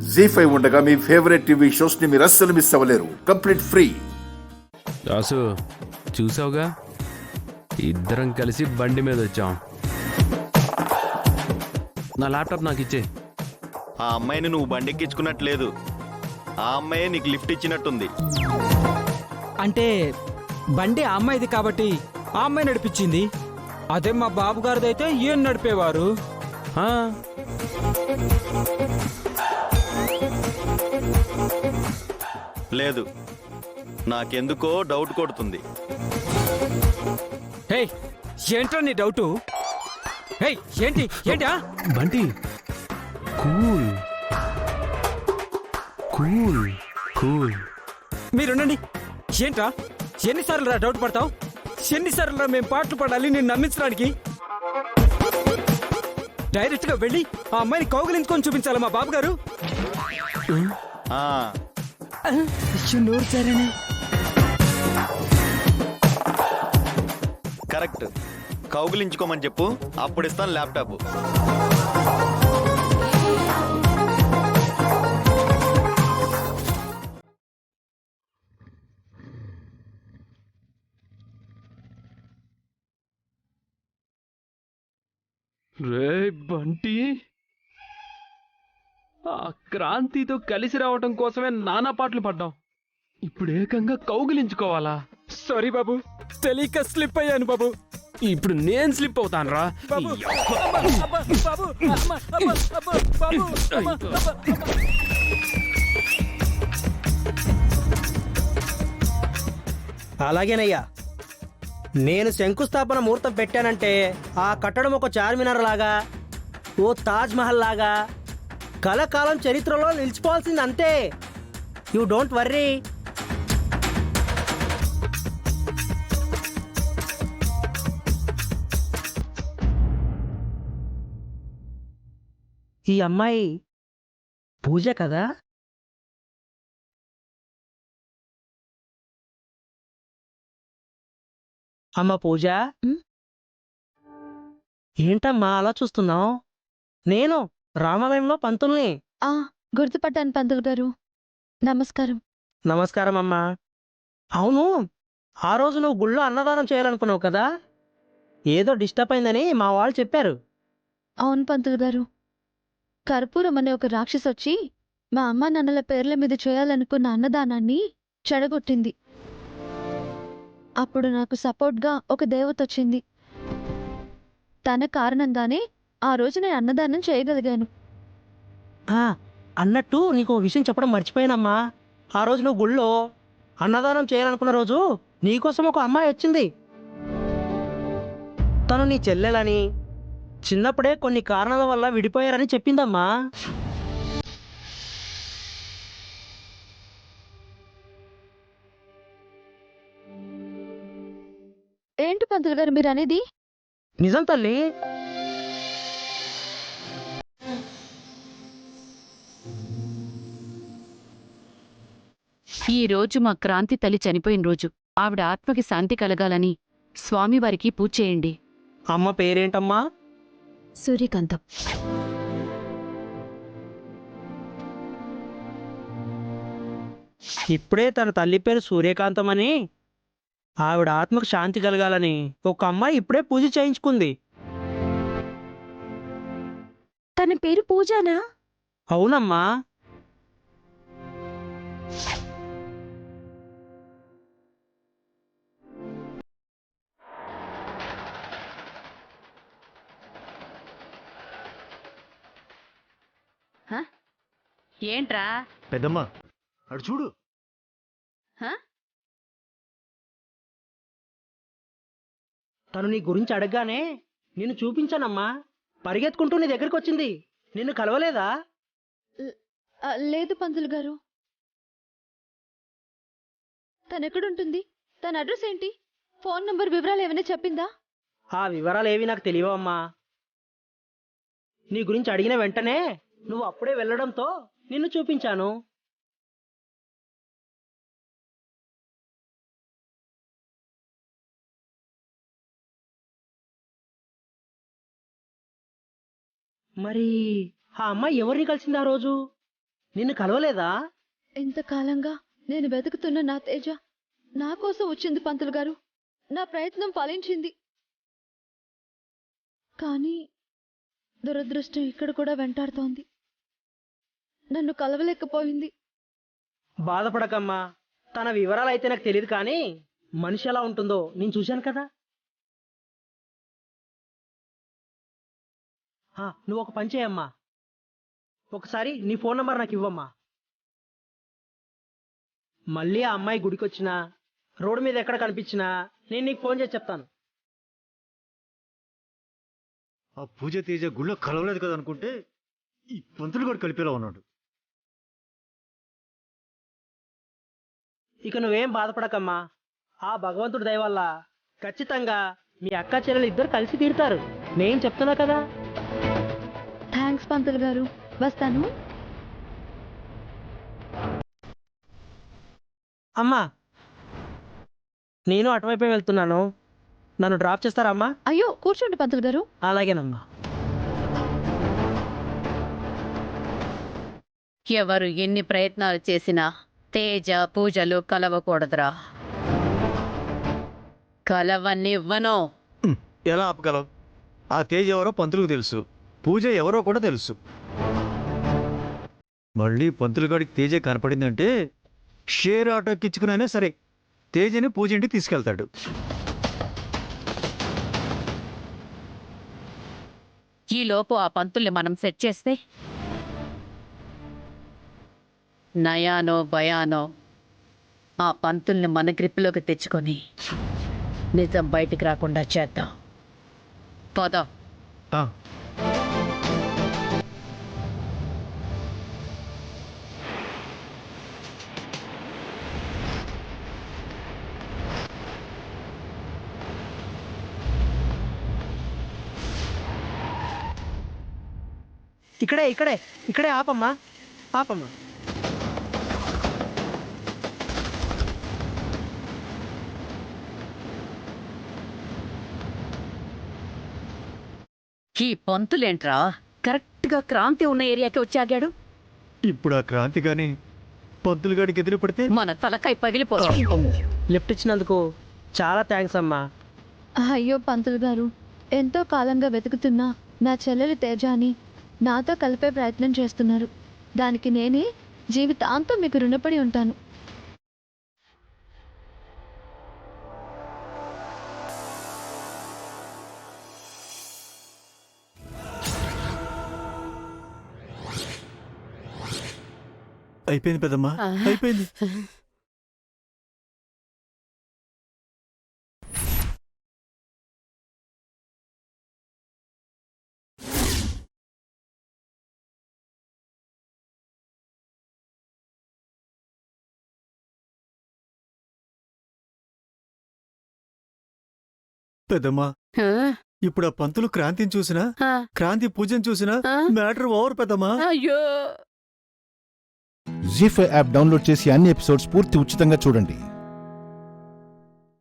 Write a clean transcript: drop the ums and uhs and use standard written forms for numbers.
జీ5 ఉండగా మీ favourite TV shows ని మీరు అస్సలు మిస్ అవ్వలేరు. Complete free. రాసు చూసావుగా, ఇద్దరం కలిసి బండి మీద వచ్చాం. నా ల్యాప్టాప్ నాకు ఇచ్చే. ఆ అమ్మాయిని నువ్వు బండెక్కించుకున్నట్లేదు, ఆ అమ్మాయే నీకు లిఫ్ట్ ఇచ్చినట్టుంది. అంటే బండి ఆ అమ్మాయిది కాబట్టి ఆ అమ్మాయి నడిపించింది. అదే మా బాబు గారిదైతే ఏం నడిపేవారు. ఆ, లేదు, నాకెందుకో డౌట్ కొడుతుంది. హే, ఏంట్రా నీ డౌటు? హే, ఏంటా? Bunty cool cool cool. మీరుండండి. ఏంట్రా, ఎన్నిసార్లు రా డౌట్ పడతావు? ఎన్నిసార్లు రా మేము పాటలు పడాలి నేను నమ్మించడానికి? డైరెక్ట్ గా వెళ్ళి ఆ అమ్మాయిని కౌగిలించుకొని చూపించాలి మా బాబు గారు. ఆ, నోరు సరేనే. కరెక్ట్. కౌగులించుకోమని చెప్పు, అప్పుడు ఇస్తాను ల్యాప్టాప్. రే బంటి, ఆ క్రాంతితో కలిసి రావటం కోసమే నానా పాటలు పడ్డాం. ఇప్పుడు ఏకంగా కౌగిలించుకోవాలా? సారీ బాబు, తెలియక స్లిప్ అయ్యాను బాబు. ఇప్పుడు నేను స్లిప్ అవుతాను రా. బాబు, అబ్బా, బాబు, అమ్మ, అబ్బా, బాబు, అమ్మ, అబ్బా. అలాగేనయ్యా. నేను శంకుస్థాపన ముహూర్తం పెట్టానంటే ఆ కట్టడం ఒక చార్మినార్ లాగా, ఓ తాజ్ మహల్ లాగా కలకాలం చరిత్రలో నిలిచిపోవాల్సింది అంతే. You don't worry. ఈ అమ్మాయి పూజ కదా? అమ్మ పూజ, ఏంటమ్మా అలా చూస్తున్నావు? నేను రామాలయంలో పంతుల్ని. గుర్తుపట్టాను పంతులు గారు. నమస్కారం. నమస్కారం అమ్మా. అవును, ఆ రోజు నువ్వు గుళ్ళో అన్నదానం చేయాలనుకున్నావు కదా? ఏదో డిస్టర్బ్ అయిందని మా వాళ్ళు చెప్పారు. అవును పంతులు గారు, కర్పూరం అనే ఒక రాక్షసి వచ్చి మా అమ్మా నాన్నల పేర్ల మీద చేయాలనుకున్న అన్నదానాన్ని చెడగొట్టింది. అప్పుడు నాకు సపోర్ట్గా ఒక దేవత వచ్చింది. తన కారణంగానే ఆ రోజు నేను అన్నదానం చేయగలిగాను. అన్నట్టు నీకు విషయం చెప్పడం మర్చిపోయానమ్మా. ఆ రోజు నువ్వు గుళ్ళో అన్నదానం చేయాలనుకున్న రోజు నీకోసం ఒక అమ్మాయి వచ్చింది. తను నీ చెల్లెలని, చిన్నప్పుడే కొన్ని కారణాల వల్ల విడిపోయారని చెప్పిందమ్మా. ఏంటి పంతులు గారు మీరు అనేది? నిజం తల్లి. ఈ రోజు మా క్రాంతి తల్లి చనిపోయిన రోజు. ఆవిడ ఆత్మకి శాంతి కలగాలని స్వామివారికి పూజ చేయండి. అమ్మ పేరేంటమ్మా? సూర్యకాంతం. ఇప్పుడే తన తల్లి పేరు సూర్యకాంతం అని, ఆవిడ ఆత్మకు శాంతి కలగాలని ఒక అమ్మాయి ఇప్పుడే పూజ చేయించుకుంది. తన పేరు పూజానా? అవునమ్మా. ఏంట్రా? పెద్దమ్మా అడు చూడు. తను నీ గురించి అడగగానే నిన్ను చూపించానమ్మా. పరిగెత్తుకుంటూ నీ దగ్గరికి వచ్చింది. నిన్ను కలవలేదా? లేదు పంతులు గారు. తనెక్కడుంటుంది? తన అడ్రస్ ఏంటి? ఫోన్ నంబర్ వివరాలు ఏమైనా చెప్పిందా? ఆ వివరాలు ఏవి నాకు తెలియవమ్మా. నీ గురించి అడిగిన వెంటనే నువ్వు అప్పుడే వెళ్ళడంతో నిన్ను చూపించాను. మరి ఆ అమ్మాయి ఎవరిని కలిసింది ఆ రోజు? నిన్ను కలవలేదా? ఇంతకాలంగా నేను వెతుకుతున్న నా తేజ నా కోసం వచ్చింది పంతులు గారు. నా ప్రయత్నం ఫలించింది. కానీ దురదృష్టం ఇక్కడ కూడా వెంటాడుతోంది. నన్ను కలవలేకపోయింది. బాధపడకమ్మా. తన వివరాలు అయితే నాకు తెలియదు, కానీ మనిషి ఎలా ఉంటుందో నేను చూశాను కదా. నువ్వు ఒక పని చేయమ్మా. ఒకసారి నీ ఫోన్ నంబర్ నాకు ఇవ్వమ్మా. మళ్ళీ ఆ అమ్మాయి గుడికి వచ్చినా, రోడ్డు మీద ఎక్కడ కనిపించినా నేను నీకు ఫోన్ చేసి చెప్తాను. ఆ పూజ తేజ గుళ్ళో కలవలేదు కదా అనుకుంటే ఈ పంతులు కూడా కలిపేలా ఉన్నాడు. ఇక నువ్వేం బాధపడకమ్మా. ఆ భగవంతుడి దయ వల్ల ఖచ్చితంగా మీ అక్క చెల్లెలు ఇద్దరు కలిసి తీరుతారు. నేను చెప్తున్నా కదా. థ్యాంక్స్ పంతులు గారు. వస్తాను. అమ్మా, నేను అటువైపే వెళ్తున్నాను. నన్ను డ్రాప్ చేస్తారా అమ్మా? అయ్యో కూర్చోండి పంతులు గారు. అలాగేనమ్మా. ఎవరు ఎన్ని ప్రయత్నాలు చేసినా తేజ పూజలు కలవకూడదురా. కలవనివ్వను. ఎలా ఆపగలవు? ఆ తేజ ఎవరో పంతులకు తెలుసు, పూజ ఎవరో కూడా తెలుసు. మళ్ళీ పంతులు గాడికి తేజ కనపడిందంటే షేర్ ఆటో ఎక్కించుకునైనా సరే తేజని పూజ ఇంటికి తీసుకెళ్తాడు. ఈలోపు ఆ పంతుల్ని మనం సెట్ చేస్తే నయానో భయానో ఆ పంతుల్ని మన గ్రిప్లోకి తెచ్చుకొని నిజం బయటికి రాకుండా చేద్దాం. పోదాం. ఆ, ఇక్కడే ఇక్కడే ఇక్కడే ఆపమ్మా. ఆపమ్మా. ఈ పంతులేంట్రా కరెక్ట్గా క్రాంతి ఉన్న ఏరియాకి వచ్చాగాడు. ఇప్పుడు ఆ క్రాంతి గాని పంతులు గాడికి ఎదురు పడితే మన తలకాయ పగిలిపోతుంది. లిఫ్ట్ ఇచ్చినందుకు చాలా థ్యాంక్స్ అమ్మా. అయ్యో పంతులు గారు, ఎంతో కాలంగా వెతుకుతున్నా నా చెల్లెలి తేజాని నాతో కలిపే ప్రయత్నం చేస్తున్నారు. దానికి నేనే జీవితాంతం మీకు రుణపడి ఉంటాను. అయిపోయింది పెద్దమ్మా, అయిపోయింది. పెద్దమ్మా, ఇప్పుడు ఆ పంతులు క్రాంతిని చూసినా, క్రాంతి పూజను చూసినా మ్యాటర్ ఓవర్ పెద్దమ్మా. అయ్యో, జీ5 యాప్ డౌన్లోడ్ చేసి అన్ని ఎపిసోడ్స్ పూర్తి ఉచితంగా చూడండి.